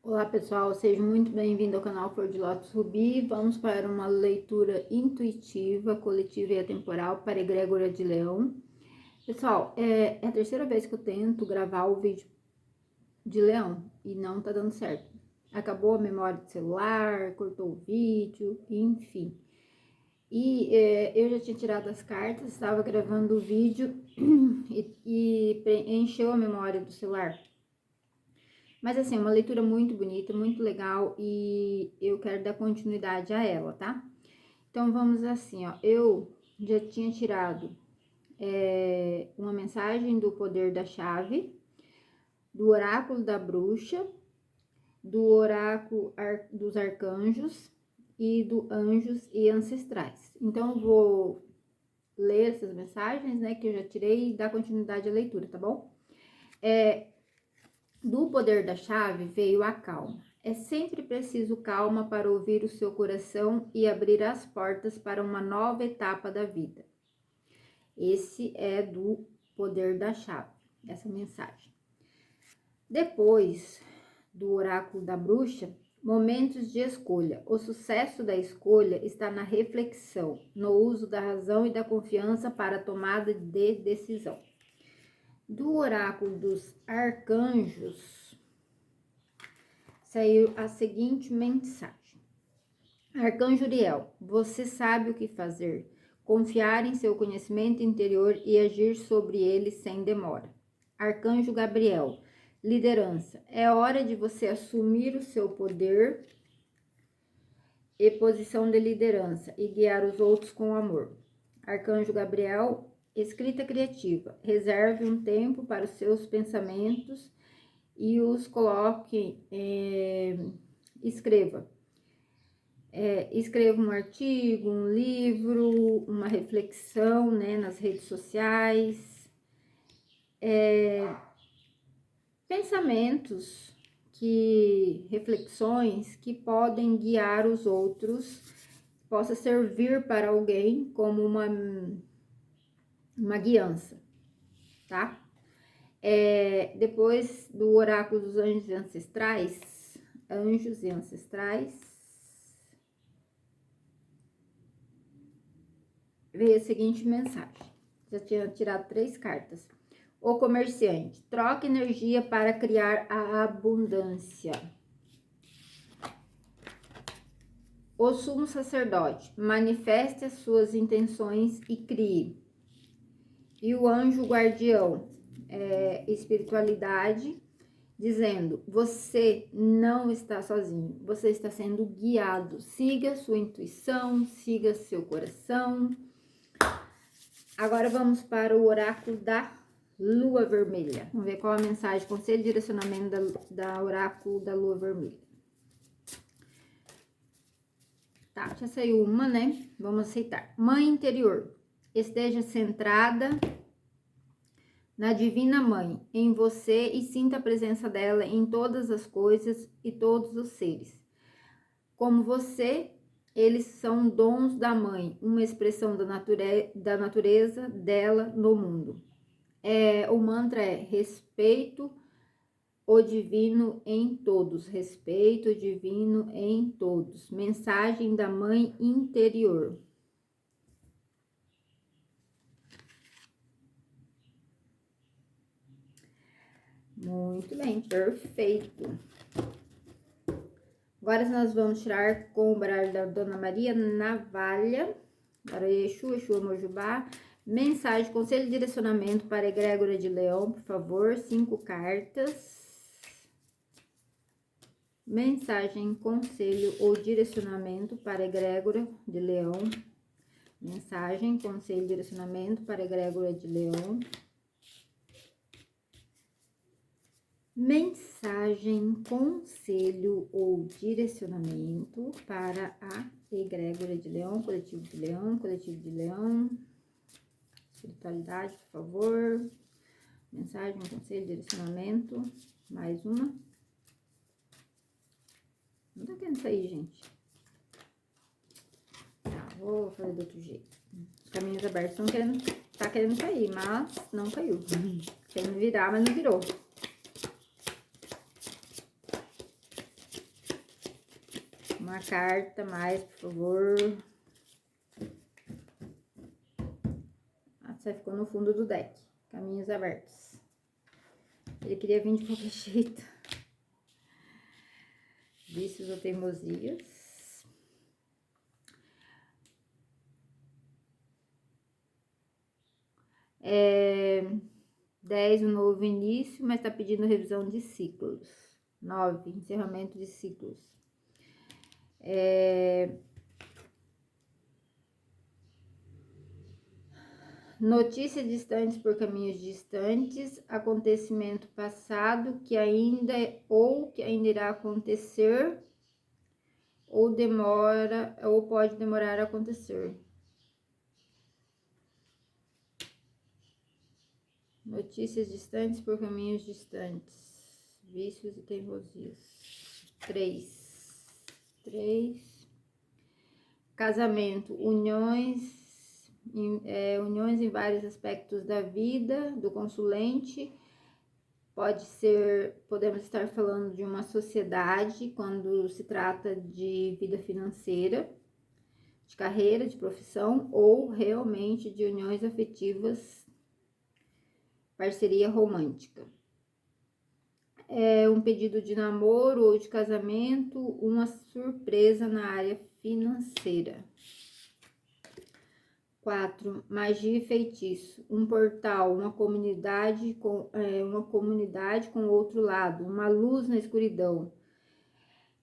Olá pessoal, seja muito bem-vindo ao canal Flor de Lótus Rubi. Vamos para uma leitura intuitiva, coletiva e atemporal para egrégora de Leão. Pessoal, é a terceira vez que eu tento gravar o vídeo de Leão e não tá dando certo. Acabou a memória do celular, cortou o vídeo, enfim. E eu já tinha tirado as cartas, estava gravando o vídeo e encheu a memória do celular. Mas assim, uma leitura muito bonita, muito legal e eu quero dar continuidade a ela, tá? Então vamos assim, ó. Eu já tinha tirado uma mensagem do poder da chave, do oráculo da bruxa, do oráculo dos arcanjos e do anjos e ancestrais. Então eu vou ler essas mensagens, né, que eu já tirei e dar continuidade à leitura, tá bom? Do poder da chave veio a calma. É sempre preciso calma para ouvir o seu coração e abrir as portas para uma nova etapa da vida. Esse é do poder da chave, essa mensagem. Depois do oráculo da bruxa, momentos de escolha. O sucesso da escolha está na reflexão, no uso da razão e da confiança para a tomada de decisão. Do oráculo dos arcanjos, saiu a seguinte mensagem. Arcanjo Uriel, você sabe o que fazer. Confiar em seu conhecimento interior e agir sobre ele sem demora. Arcanjo Gabriel, liderança. É hora de você assumir o seu poder e posição de liderança e guiar os outros com amor. Arcanjo Gabriel, escrita criativa. Reserve um tempo para os seus pensamentos e os coloque, escreva. Escreva um artigo, um livro, uma reflexão, né, nas redes sociais. Pensamentos, reflexões que podem guiar os outros, possa servir para alguém como uma guiança, tá? Depois do oráculo dos anjos e ancestrais, veio a seguinte mensagem. Já tinha tirado 3 cartas. O comerciante, troca energia para criar a abundância. O sumo sacerdote, manifeste as suas intenções e crie. E o anjo guardião, espiritualidade, dizendo, você não está sozinho, você está sendo guiado. Siga sua intuição, siga seu coração. Agora vamos para o oráculo da lua vermelha. Vamos ver qual a mensagem, conselho e direcionamento da oráculo da lua vermelha. Tá, já saiu uma, né? Vamos aceitar. Mãe interior, esteja centrada na Divina Mãe, em você e sinta a presença dela em todas as coisas e todos os seres. Como você, eles são dons da Mãe, uma expressão da natureza dela no mundo. O mantra é respeito o divino em todos, respeito o divino em todos. Mensagem da Mãe interior. Muito bem, perfeito. Agora nós vamos tirar com o baralho da Dona Maria Navalha, para Exu, Mojubá. Mensagem, conselho e direcionamento para a egrégora de Leão, por favor, 5 cartas. Mensagem, conselho ou direcionamento para a egrégora de Leão. Mensagem, conselho e direcionamento para a egrégora de Leão. Mensagem, conselho ou direcionamento para a egrégora de Leão, coletivo de Leão, espiritualidade, por favor. Mensagem, conselho, direcionamento, mais uma. Não tá querendo sair, gente. Tá, vou fazer do outro jeito. Os caminhos abertos tá querendo sair, mas não caiu. Querendo virar, mas não virou. Uma carta mais, por favor. Você ficou no fundo do deck. Caminhos abertos. Ele queria vir de qualquer jeito. Vícios ou teimosias. 10, um novo início, mas tá pedindo revisão de ciclos. 9, encerramento de ciclos. Notícias distantes por caminhos distantes, acontecimento passado que ainda irá acontecer, ou pode demorar a acontecer. Notícias distantes por caminhos distantes. Vícios e teimosias. 3. Casamento. Uniões em vários aspectos da vida do consulente. Podemos estar falando de uma sociedade quando se trata de vida financeira, de carreira, de profissão, ou realmente de uniões afetivas, parceria romântica. Um pedido de namoro ou de casamento, uma surpresa na área financeira. 4. Magia e feitiço. Um portal, uma comunidade com outro lado, uma luz na escuridão.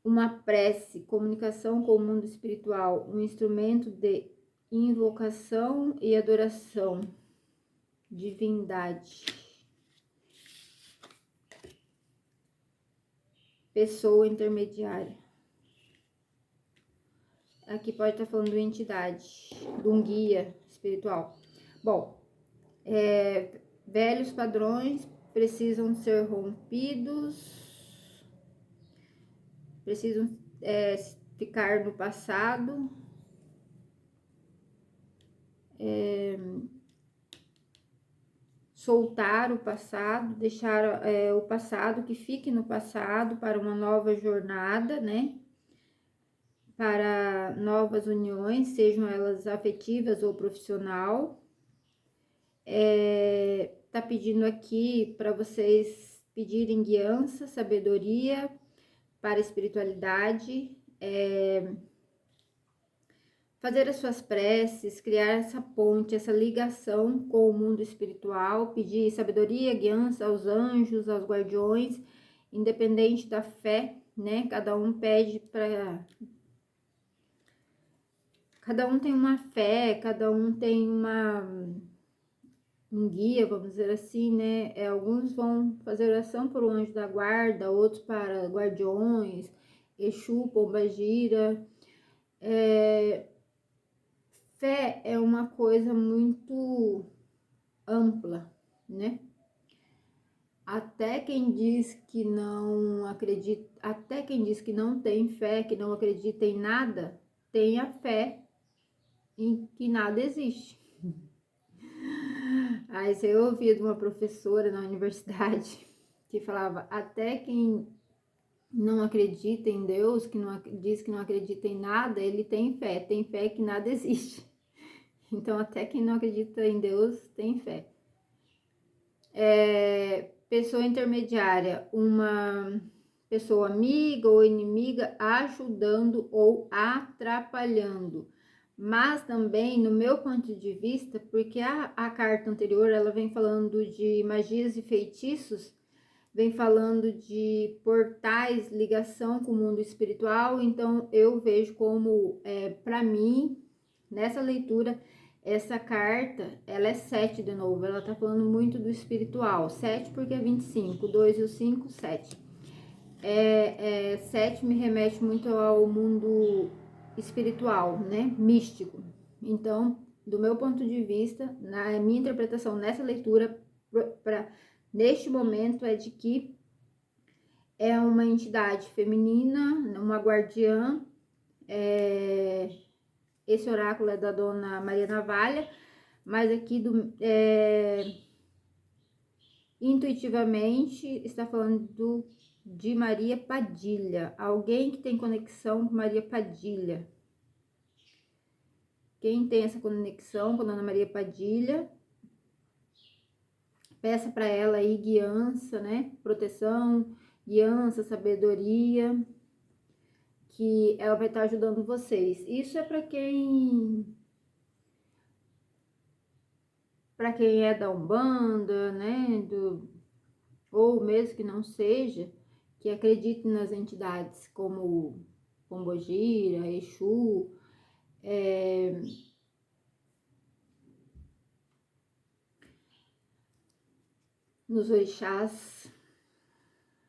Uma prece, comunicação com o mundo espiritual, um instrumento de invocação e adoração. Divindade. Pessoa intermediária. Aqui pode estar falando de entidade, de um guia espiritual. Bom, velhos padrões precisam ser rompidos, precisam ficar no passado. Soltar o passado, deixar o passado que fique no passado para uma nova jornada, né? Para novas uniões, sejam elas afetivas ou profissional. Tá pedindo aqui para vocês pedirem guiança, sabedoria para a espiritualidade, fazer as suas preces, criar essa ponte, essa ligação com o mundo espiritual, pedir sabedoria, guiança aos anjos, aos guardiões, independente da fé, né? Cada um pede para... Cada um tem uma fé, cada um tem um guia, vamos dizer assim, né? Alguns vão fazer oração por um anjo da guarda, outros para guardiões, Exu, Pombagira. Fé é uma coisa muito ampla, né? Até quem diz que não acredita, até quem diz que não tem fé, que não acredita em nada, tem a fé em que nada existe. Aí eu ouvi de uma professora na universidade que falava, até quem não acredita em Deus, que diz que não acredita em nada, ele tem fé que nada existe. Então, até quem não acredita em Deus tem fé. Pessoa intermediária, uma pessoa amiga ou inimiga ajudando ou atrapalhando. Mas também, no meu ponto de vista, porque a carta anterior, ela vem falando de magias e feitiços, vem falando de portais, ligação com o mundo espiritual, então eu vejo como, para mim, nessa leitura, essa carta, ela é 7 de novo, ela tá falando muito do espiritual. 7 porque é 25, 2 e o 5, 7. 7 me remete muito ao mundo espiritual, né? Místico. Então, do meu ponto de vista, na minha interpretação nessa leitura, neste momento, é de que é uma entidade feminina, uma guardiã. Esse oráculo é da Dona Maria Navalha, mas aqui intuitivamente está falando de Maria Padilha. Alguém que tem conexão com Maria Padilha. Quem tem essa conexão com a Dona Maria Padilha, peça para ela aí guiança, né? Proteção, guiança, sabedoria, que ela vai estar ajudando vocês. Isso é para quem é da Umbanda, né? Ou mesmo que não seja, que acredite nas entidades como Pombogira, Exu, nos orixás,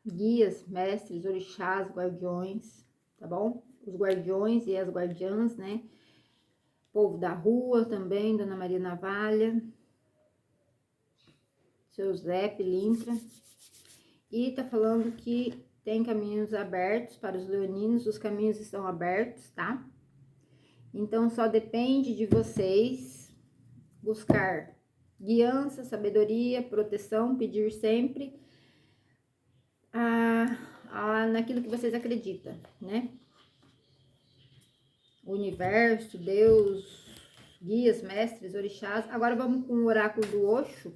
guias, mestres, orixás, guardiões, tá bom? Os guardiões e as guardiãs, né? Povo da rua também, Dona Maria Navalha, seu Zé Pilintra. E tá falando que tem caminhos abertos para os leoninos, os caminhos estão abertos, tá? Então, só depende de vocês buscar guiança, sabedoria, proteção, pedir sempre naquilo que vocês acreditam, né? O universo, Deus, guias, mestres, orixás. Agora vamos com o oráculo do Oxo,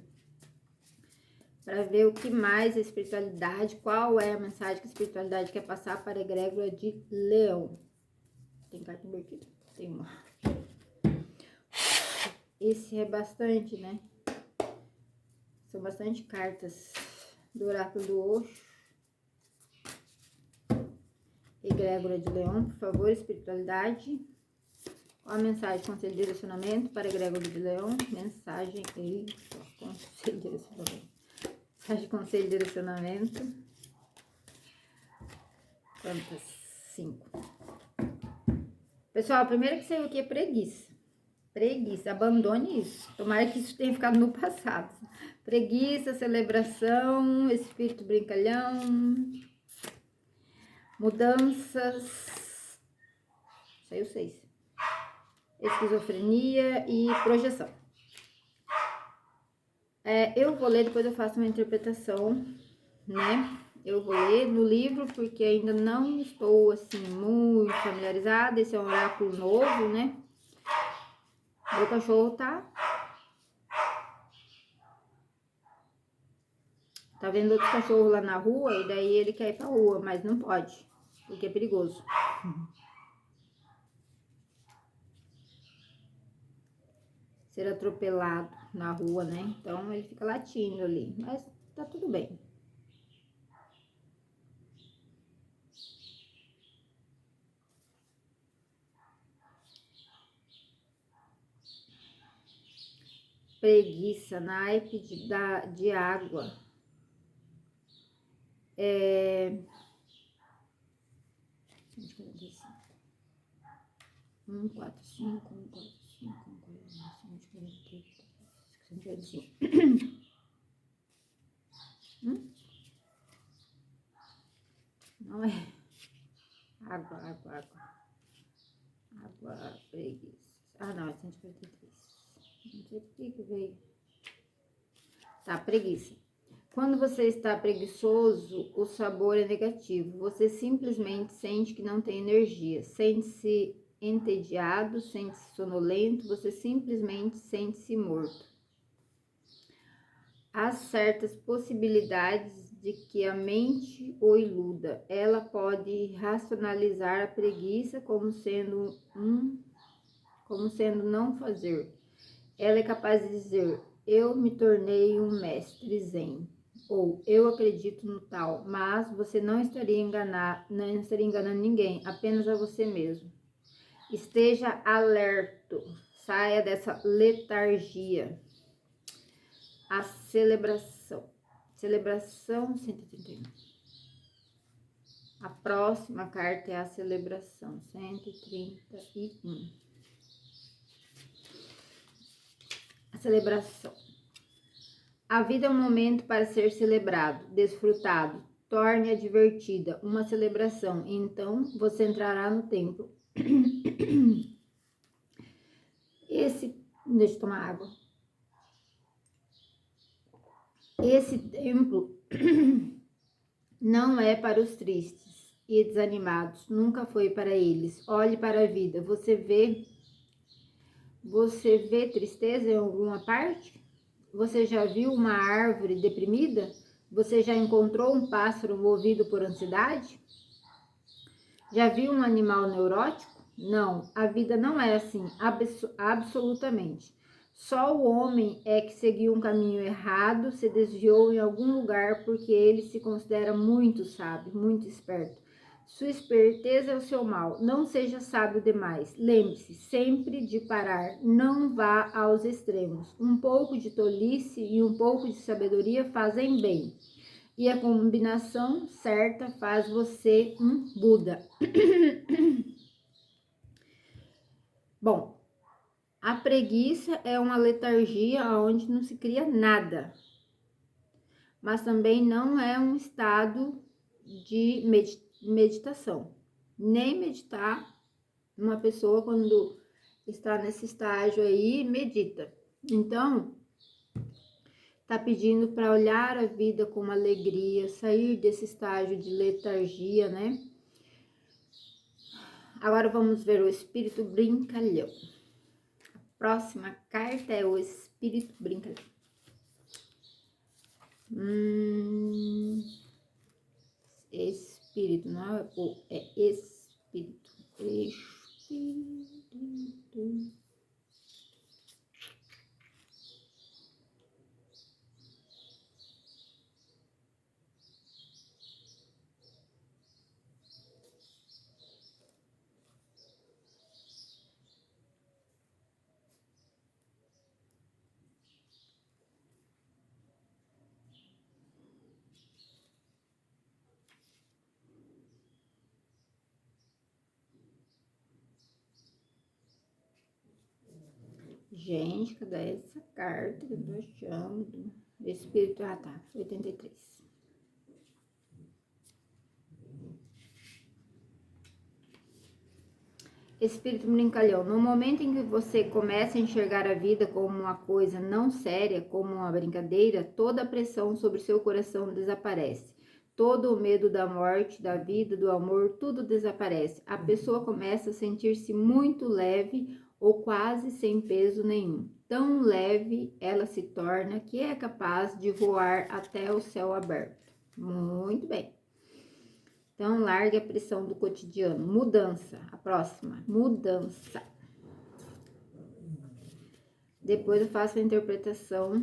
para ver o que mais a espiritualidade, qual é a mensagem que a espiritualidade quer passar para a egrégora de Leão. Tem carta invertida? Tem uma. Esse é bastante, né? São bastante cartas do oráculo do Oxo. Egrégora de Leão, por favor, espiritualidade. Qual a mensagem, conselho de direcionamento para a egrégora de Leão? Mensagem, conselho de direcionamento. Mensagem, conselho de direcionamento. Quantas? 5. Pessoal, primeiro que saiu aqui é preguiça. Preguiça, abandone isso. Tomara que isso tenha ficado no passado. Preguiça, celebração, espírito brincalhão, mudanças. Saiu 6. Esquizofrenia e projeção. Eu vou ler, depois eu faço uma interpretação, né? Eu vou ler no livro, porque ainda não estou, assim, muito familiarizada. Esse é um oráculo novo, né? Meu cachorro tá vendo outro cachorro lá na rua, e daí ele quer ir pra rua, mas não pode, porque é perigoso. Ser atropelado na rua, né? Então ele fica latindo ali, mas tá tudo bem. Preguiça, naipe de água. 1, 4, 5, 1, 4, 5, 1, 4, 5, 145. Não é. Água, preguiça. Ah, não, é 143. Não sei por que veio. Tá, preguiça. Quando você está preguiçoso, o sabor é negativo. Você simplesmente sente que não tem energia. Sente-se entediado, sente-se sonolento, você simplesmente sente-se morto. Há certas possibilidades de que a mente o iluda. Ela pode racionalizar a preguiça como sendo não fazer. Ela é capaz de dizer: eu me tornei um mestre zen, ou eu acredito no tal, mas você não estaria enganando ninguém, apenas a você mesmo. Esteja alerto, saia dessa letargia. A celebração 131. A próxima carta é a celebração 131. A celebração. A vida é um momento para ser celebrado, desfrutado. Torne-a divertida, uma celebração. Então você entrará no templo. Deixa eu tomar água. Esse templo Não é para os tristes e desanimados, nunca foi para eles. Olhe para a vida. Você vê tristeza em alguma parte? Você já viu uma árvore deprimida? Você já encontrou um pássaro movido por ansiedade? Já viu um animal neurótico? Não, a vida não é assim, absolutamente. Só o homem é que seguiu um caminho errado, se desviou em algum lugar porque ele se considera muito sábio, muito esperto. Sua esperteza é o seu mal. Não seja sábio demais. Lembre-se sempre de parar. Não vá aos extremos. Um pouco de tolice e um pouco de sabedoria fazem bem. E a combinação certa faz você um Buda. Bom, a preguiça é uma letargia onde não se cria nada, mas também não é um estado de meditação. Nem meditar, uma pessoa quando está nesse estágio aí, medita. Então, tá pedindo para olhar a vida com alegria, sair desse estágio de letargia, né? Agora vamos ver o espírito brincalhão. A próxima carta é o espírito brincalhão. Espírito, não é o, é espírito. Espírito. Gente, cadê essa carta que eu tô achando? Espírito, ah tá, 83. Espírito brincalhão, no momento em que você começa a enxergar a vida como uma coisa não séria, como uma brincadeira, toda a pressão sobre seu coração desaparece. Todo o medo da morte, da vida, do amor, tudo desaparece. A pessoa começa a sentir-se muito leve ou quase sem peso nenhum. Tão leve ela se torna que é capaz de voar até o céu aberto. Muito bem. Então, largue a pressão do cotidiano. Mudança. A próxima. Mudança. Depois eu faço a interpretação.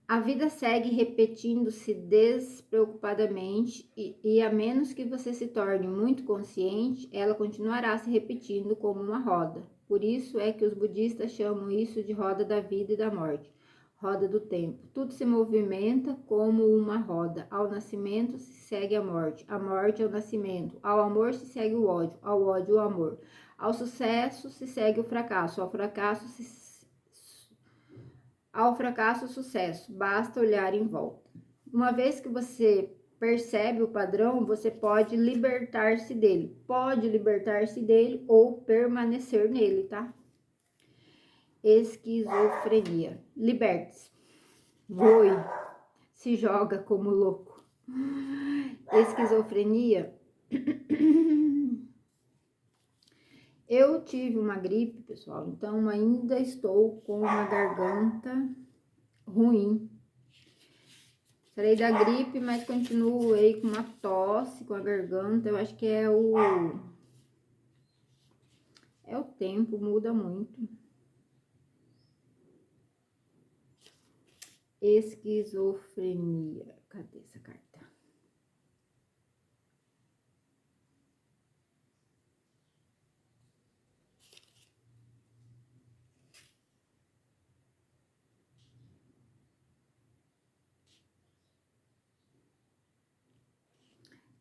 A vida segue repetindo-se despreocupadamente e a menos que você se torne muito consciente, ela continuará se repetindo como uma roda. Por isso é que os budistas chamam isso de roda da vida e da morte, roda do tempo. Tudo se movimenta como uma roda. Ao nascimento se segue a morte ao nascimento. Ao amor se segue o ódio, ao ódio o amor. Ao sucesso se segue o fracasso, ao fracasso, o sucesso, basta olhar em volta. Uma vez que você percebe o padrão, você pode libertar-se dele. Pode libertar-se dele ou permanecer nele, tá? Esquizofrenia. Liberte-se. Voe. Se joga como louco. Esquizofrenia. Eu tive uma gripe, pessoal, então ainda estou com uma garganta ruim. Sarei da gripe, mas continuo aí com uma tosse, com a garganta. Eu acho que é o tempo, muda muito. Esquizofrenia. Cadê essa carta?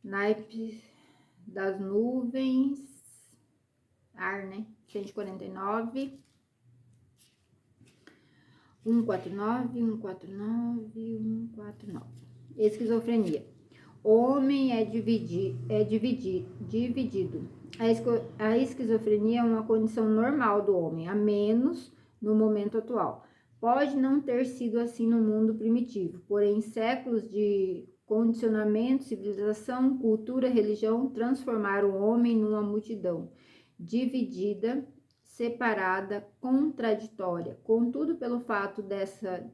Naipes das nuvens. Ar, né? 149. 149, 149, 149. Esquizofrenia. homem é dividido. A esquizofrenia é uma condição normal do homem, a menos no momento atual. Pode não ter sido assim no mundo primitivo, porém séculos de condicionamento, civilização, cultura, religião transformaram o homem numa multidão dividida, separada, contraditória. Contudo, pelo fato dessa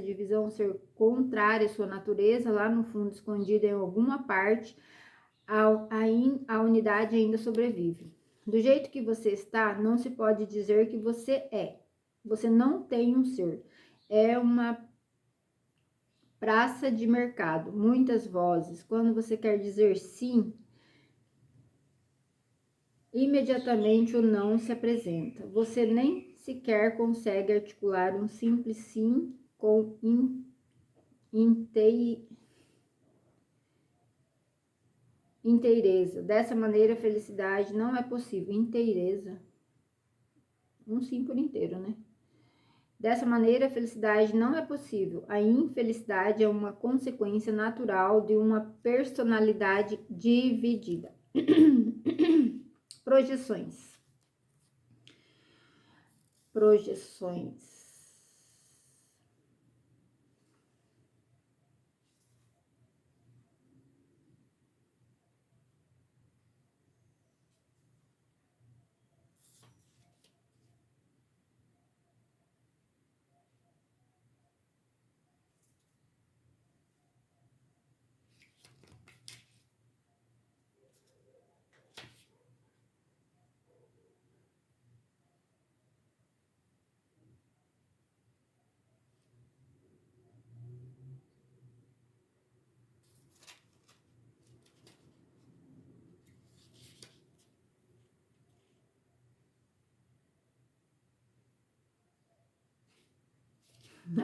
divisão ser contrária à sua natureza, lá no fundo, escondida em alguma parte, a unidade ainda sobrevive. Do jeito que você está, não se pode dizer que você é. Você não tem um ser. É uma praça de mercado, muitas vozes. Quando você quer dizer sim, imediatamente o não se apresenta. Você nem sequer consegue articular um simples sim com inteireza. Dessa maneira, a felicidade não é possível. Inteireza. Um sim por inteiro, né? Dessa maneira, a felicidade não é possível. A infelicidade é uma consequência natural de uma personalidade dividida. Projeções.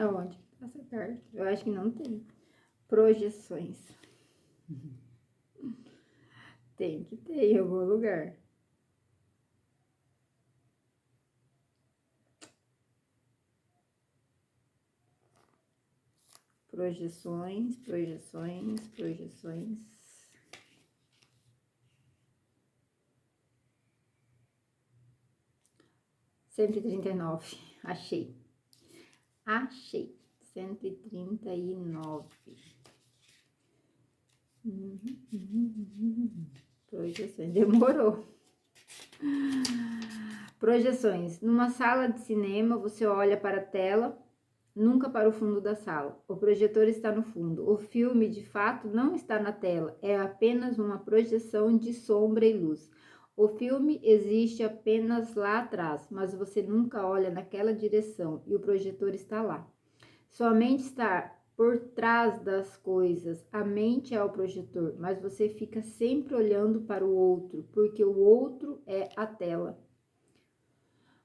Aonde? Essa carta. Eu acho que não tem. Projeções. Tem que ter em algum lugar. Projeções. 139. Achei. 139. Projeções. Demorou. Projeções. Numa sala de cinema, você olha para a tela, nunca para o fundo da sala. O projetor está no fundo. O filme, de fato, não está na tela. É apenas uma projeção de sombra e luz. O filme existe apenas lá atrás, mas você nunca olha naquela direção e o projetor está lá. Sua mente está por trás das coisas. A mente é o projetor, mas você fica sempre olhando para o outro, porque o outro é a tela.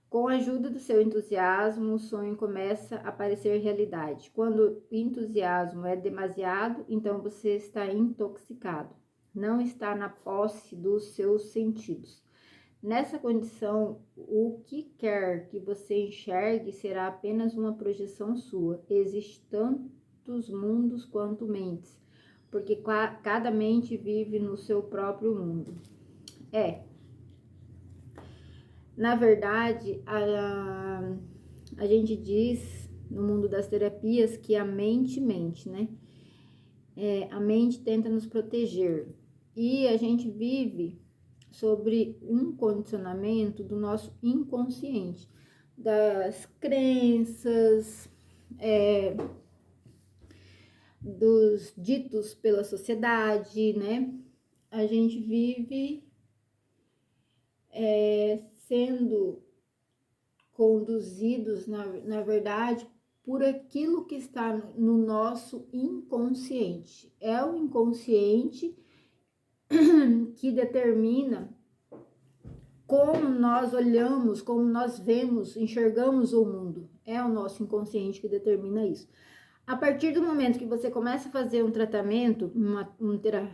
Com a ajuda do seu entusiasmo, o sonho começa a parecer realidade. Quando o entusiasmo é demasiado, então você está intoxicado. Não está na posse dos seus sentidos. Nessa condição, o que quer que você enxergue será apenas uma projeção sua. Existem tantos mundos quanto mentes, porque cada mente vive no seu próprio mundo. Na verdade, a gente diz no mundo das terapias que a mente mente, né? A mente tenta nos proteger e a gente vive sobre um condicionamento do nosso inconsciente, das crenças, dos ditos pela sociedade, né? A gente vive sendo conduzidos, na verdade, por aquilo que está no nosso inconsciente. É o inconsciente que determina como nós olhamos, como nós vemos, enxergamos o mundo. É o nosso inconsciente que determina isso. A partir do momento que você começa a fazer um tratamento,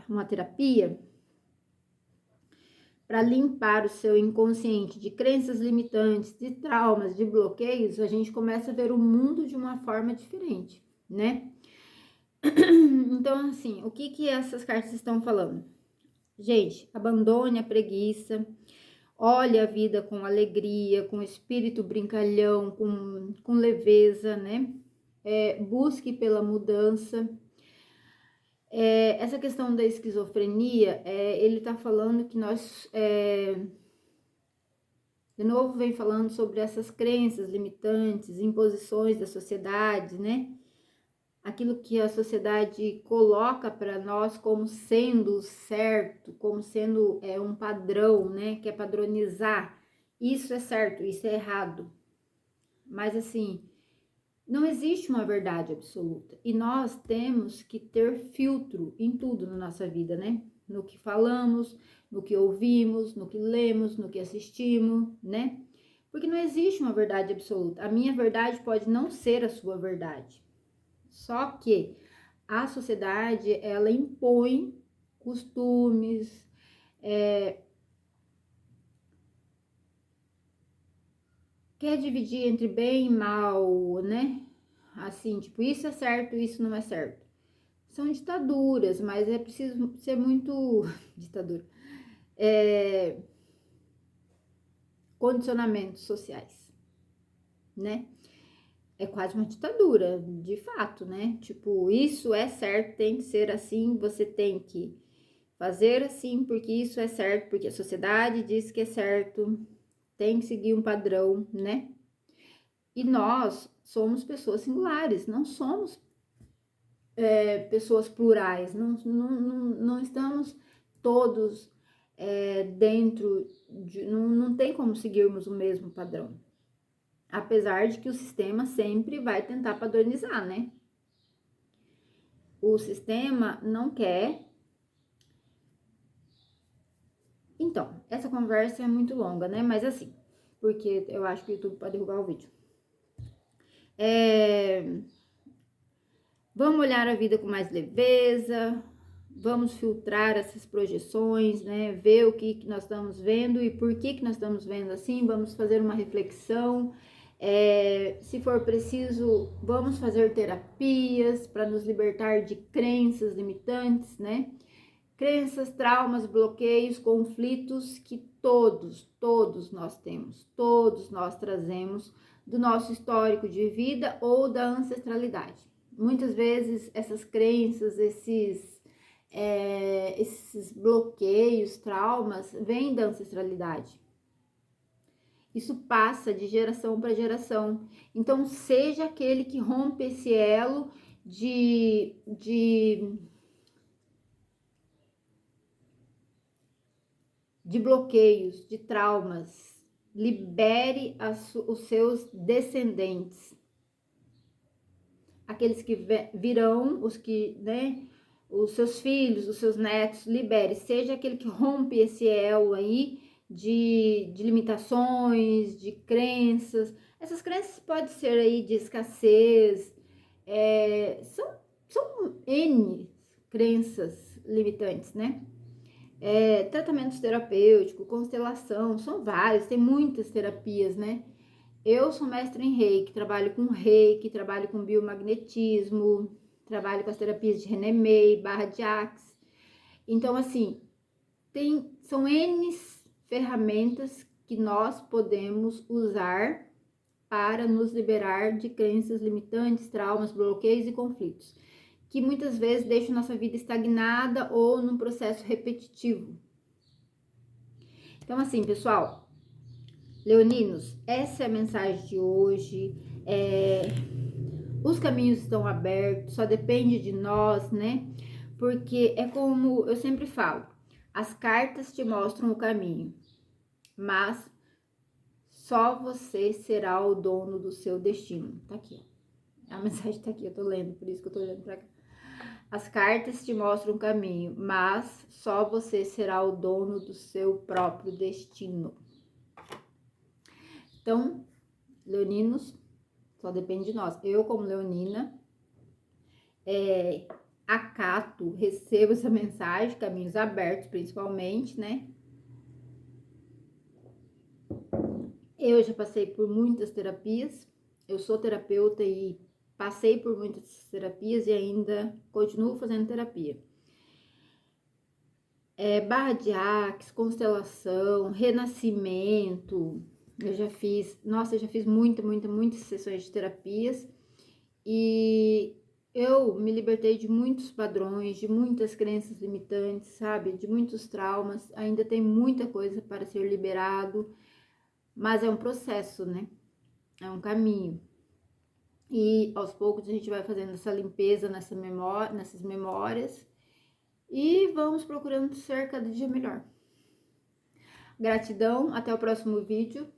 uma terapia, para limpar o seu inconsciente de crenças limitantes, de traumas, de bloqueios, a gente começa a ver o mundo de uma forma diferente, né? Então, assim, o que essas cartas estão falando? Gente, abandone a preguiça, olhe a vida com alegria, com espírito brincalhão, com leveza, né? Busque pela mudança. Essa questão da esquizofrenia, ele tá falando que nós, de novo, vem falando sobre essas crenças limitantes, imposições da sociedade, né? Aquilo que a sociedade coloca para nós como sendo certo, como sendo um padrão, né? Que é padronizar. Isso é certo, isso é errado. Mas assim, não existe uma verdade absoluta. E nós temos que ter filtro em tudo na nossa vida, né? No que falamos, no que ouvimos, no que lemos, no que assistimos, né? Porque não existe uma verdade absoluta. A minha verdade pode não ser a sua verdade. Só que a sociedade, ela impõe costumes, quer dividir entre bem e mal, né? Assim, tipo, isso é certo, isso não é certo. São ditaduras, mas é preciso ser muito ditadura. Condicionamentos sociais, né? É quase uma ditadura, de fato, né? Tipo, isso é certo, tem que ser assim, você tem que fazer assim, porque isso é certo, porque a sociedade diz que é certo, tem que seguir um padrão, né? E nós somos pessoas singulares, não somos pessoas plurais, não estamos todos dentro de. Não tem como seguirmos o mesmo padrão. Apesar de que o sistema sempre vai tentar padronizar, né? O sistema não quer. Então, essa conversa é muito longa, né? Mas assim, porque eu acho que o YouTube pode derrubar o vídeo. Vamos olhar a vida com mais leveza, vamos filtrar essas projeções, né? Ver o que nós estamos vendo e por que nós estamos vendo assim, vamos fazer uma reflexão. Se for preciso, vamos fazer terapias para nos libertar de crenças limitantes, né? Crenças, traumas, bloqueios, conflitos que todos nós temos, todos nós trazemos do nosso histórico de vida ou da ancestralidade. Muitas vezes essas crenças, esses bloqueios, traumas, vêm da ancestralidade. Isso passa de geração para geração. Então, seja aquele que rompe esse elo de bloqueios, de traumas. Libere os seus descendentes. Aqueles que virão, os que, né? Os seus filhos, os seus netos, libere. Seja aquele que rompe esse elo aí de limitações, de crenças. Essas crenças podem ser aí de escassez. São N crenças limitantes, né? Tratamentos terapêuticos, constelação, são vários, tem muitas terapias, né? Eu sou mestre em reiki, trabalho com biomagnetismo, trabalho com as terapias de René May, barra de Axe. Então, assim, são N ferramentas que nós podemos usar para nos liberar de crenças limitantes, traumas, bloqueios e conflitos, que muitas vezes deixam nossa vida estagnada ou num processo repetitivo. Então, assim, pessoal, leoninos, essa é a mensagem de hoje. Os caminhos estão abertos, só depende de nós, né? Porque é como eu sempre falo, as cartas te mostram o caminho, mas só você será o dono do seu destino. Tá aqui, ó. A mensagem tá aqui, eu tô lendo, por isso que eu tô olhando pra cá. As cartas te mostram o caminho, mas só você será o dono do seu próprio destino. Então, leoninos, só depende de nós. Eu, como leonina, acato, recebo essa mensagem, caminhos abertos principalmente, né? Eu já passei por muitas terapias, eu sou terapeuta e passei por muitas terapias e ainda continuo fazendo terapia. Barra de Axis, constelação, renascimento. Eu já fiz muitas sessões de terapias e eu me libertei de muitos padrões, de muitas crenças limitantes, sabe? De muitos traumas. Ainda tem muita coisa para ser liberado, mas é um processo, né? É um caminho. E aos poucos a gente vai fazendo essa limpeza nessas memórias e vamos procurando ser cada dia melhor. Gratidão, até o próximo vídeo.